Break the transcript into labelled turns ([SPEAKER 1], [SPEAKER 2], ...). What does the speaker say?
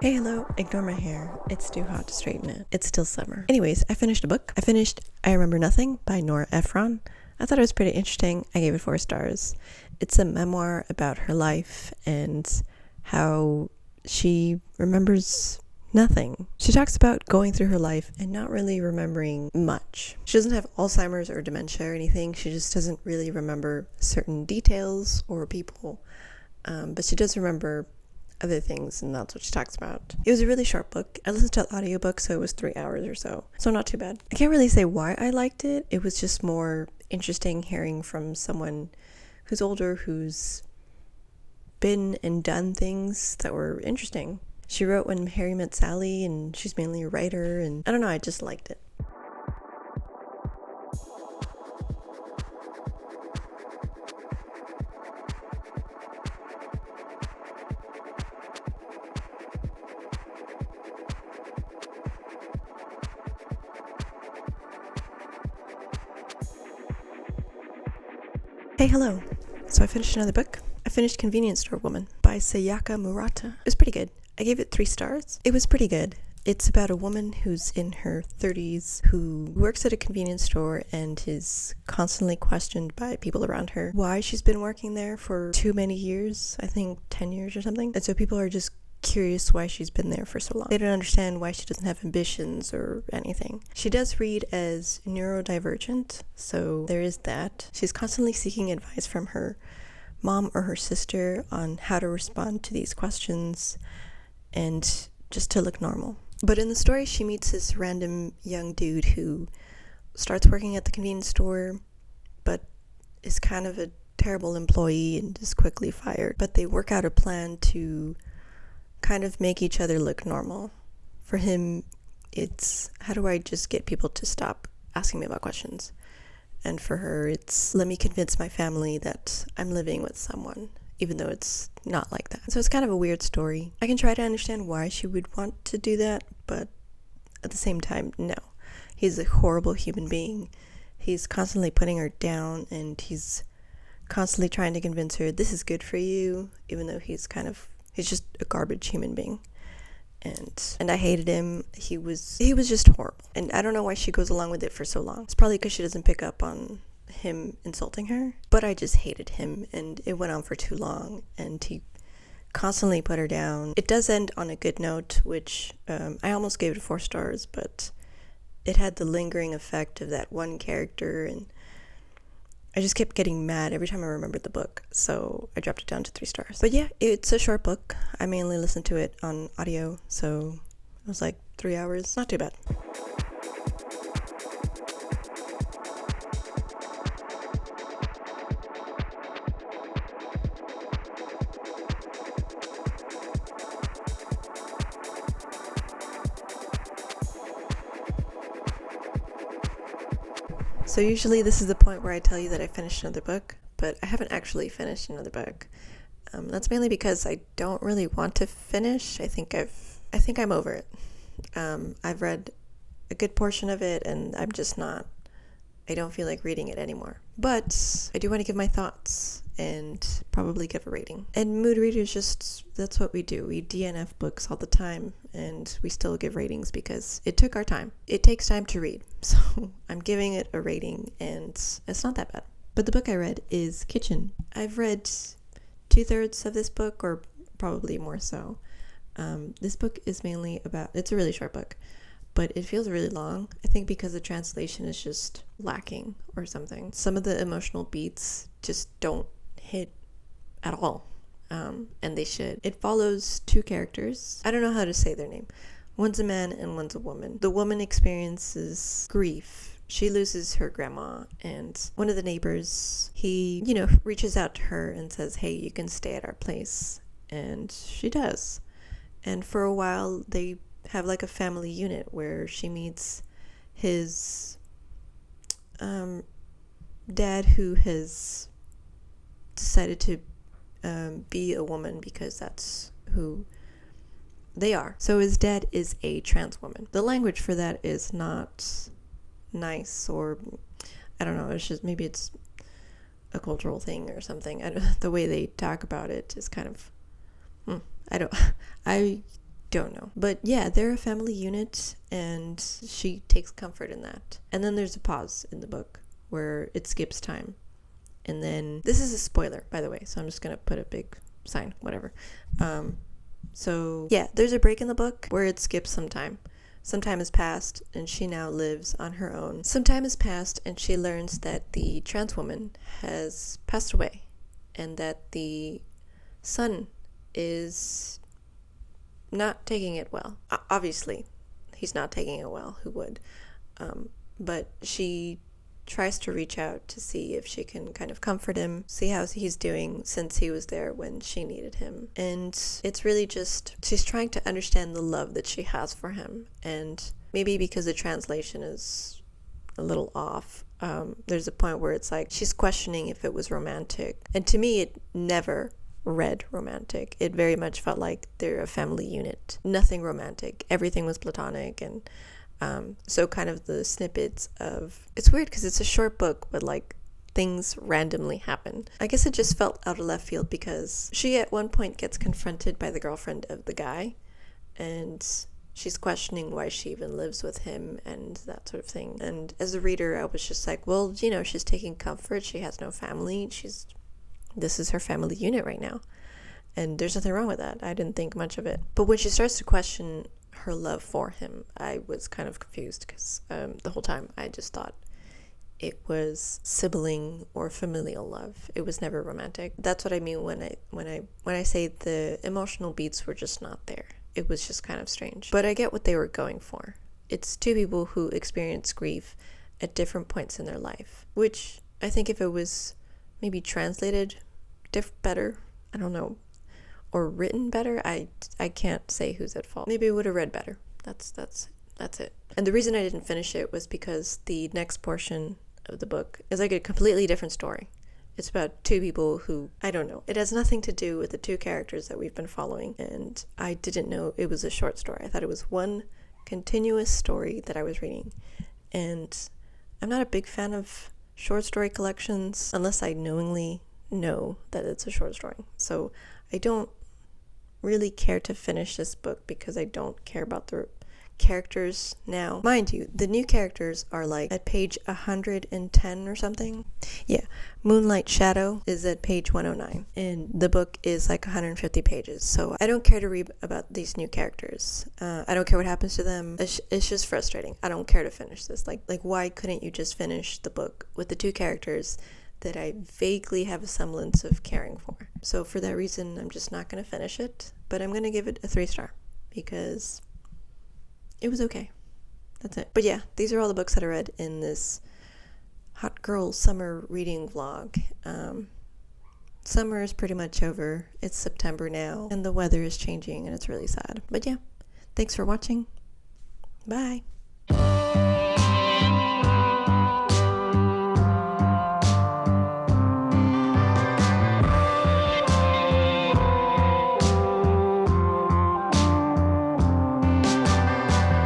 [SPEAKER 1] Hey, hello, ignore my hair. It's too hot to straighten it. It's still summer. Anyways, I finished a book. I finished I Remember Nothing by Nora Ephron. I thought it was pretty interesting. I gave it 4 stars. It's a memoir about her life and how she remembers nothing. She talks about going through her life and not really remembering much. She doesn't have Alzheimer's or dementia or anything. She just doesn't really remember certain details or people. But she does remember other things, and that's what she talks about. It was a really short book. I listened to the audiobook, so it was 3 hours or so not too bad. I can't really say why I liked it. It was just more interesting hearing from someone who's older, who's been and done things that were interesting. She wrote When Harry Met Sally, and she's mainly a writer, and I don't know, I just liked it. Hey, hello. So I finished another book. I finished Convenience Store Woman by Sayaka Murata. It was pretty good. I gave it 3 stars. It was pretty good. It's about a woman who's in her 30s who works at a convenience store and is constantly questioned by people around her why she's been working there for too many years, I think 10 years or something. And so people are just curious why she's been there for so long. They don't understand why she doesn't have ambitions or anything. She does read as neurodivergent, so there is that. She's constantly seeking advice from her mom or her sister on how to respond to these questions and just to look normal. But in the story, she meets this random young dude who starts working at the convenience store, but is kind of a terrible employee and is quickly fired. But they work out a plan to kind of make each other look normal. For him, it's how do I just get people to stop asking me about questions? And for her, it's let me convince my family that I'm living with someone, even though it's not like that. So it's kind of a weird story. I can try to understand why she would want to do that, but at the same time, no. He's a horrible human being. He's constantly putting her down, and he's constantly trying to convince her this is good for you, even though he's just a garbage human being. And I hated him. He was just horrible. And I don't know why she goes along with it for so long. It's probably because she doesn't pick up on him insulting her. But I just hated him, and it went on for too long, and he constantly put her down. It does end on a good note, which I almost gave it 4 stars, but it had the lingering effect of that one character, and I just kept getting mad every time I remembered the book, so I dropped it down to 3 stars. But yeah, it's a short book. I mainly listened to it on audio, so it was like 3 hours. Not too bad. So usually this is the point where I tell you that I finished another book, but I haven't actually finished another book. That's mainly because I don't really want to finish. I think I'm over it. I've read a good portion of it, and I don't feel like reading it anymore. But I do want to give my thoughts and probably give a rating. And Mood Readers, that's what we do. We DNF books all the time, and we still give ratings because it took our time. It takes time to read, so I'm giving it a rating, and it's not that bad. But the book I read is Kitchen. I've read 2/3 of this book, or probably more so. This book is mainly it's a really short book, but it feels really long. I think because the translation is just lacking or something. Some of the emotional beats just don't hit at all, and they should. It follows 2 characters. I don't know how to say their name. One's a man and one's a woman. The woman experiences grief. She loses her grandma, and one of the neighbors, he, reaches out to her and says, hey, you can stay at our place. And she does. And for a while, they have like a family unit where she meets his dad, who has decided to be a woman because that's who they are. So his dad is a trans woman. The language for that is not nice, or I don't know, it's just maybe it's a cultural thing or something. The way they talk about it is kind of I don't know. But yeah, they're a family unit, and she takes comfort in that. And then there's a pause in the book where it skips time. And then, this is a spoiler, by the way, so I'm just going to put a big sign, whatever. So yeah, there's a break in the book where it skips some time. Some time has passed, and she now lives on her own. Some time has passed, and she learns that the trans woman has passed away, and that the son is not taking it well. Obviously, he's not taking it well. Who would? But she tries to reach out to see if she can kind of comfort him, see how he's doing since he was there when she needed him. And it's really just, she's trying to understand the love that she has for him. And maybe because the translation is a little off, there's a point where it's like she's questioning if it was romantic. And to me, it never read romantic. It very much felt like they're a family unit. Nothing romantic. Everything was platonic. And so kind of the snippets of, it's weird because it's a short book, but like things randomly happen. I guess it just felt out of left field because she at one point gets confronted by the girlfriend of the guy, and she's questioning why she even lives with him and that sort of thing. And as a reader, I was just like, well, you know, she's taking comfort. She has no family. This is her family unit right now. And there's nothing wrong with that. I didn't think much of it. But when she starts to question her love for him, I was kind of confused because the whole time I just thought it was sibling or familial love. It was never romantic. That's what I mean when I say the emotional beats were just not there. It was just kind of strange. But I get what they were going for. It's two people who experience grief at different points in their life, which I think if it was maybe translated better, I don't know, or written better, I can't say who's at fault. Maybe it would have read better. That's it. And the reason I didn't finish it was because the next portion of the book is like a completely different story. It's about two people who, I don't know, it has nothing to do with the two characters that we've been following, and I didn't know it was a short story. I thought it was one continuous story that I was reading, and I'm not a big fan of short story collections unless I knowingly know that it's a short story. So I don't really care to finish this book because I don't care about the characters now. Mind you, the new characters are like at page 110 or something. Yeah, Moonlight Shadow is at page 109, and the book is like 150 pages. So I don't care to read about these new characters. I don't care what happens to them. It's just frustrating. I don't care to finish this. Like why couldn't you just finish the book with the two characters that I vaguely have a semblance of caring for? So for that reason, I'm just not going to finish it, but I'm going to give it a 3-star because it was okay. That's it. But yeah, these are all the books that I read in this hot girl summer reading vlog. Summer is pretty much over. It's September now, and the weather is changing, and it's really sad. But yeah, thanks for watching. Bye.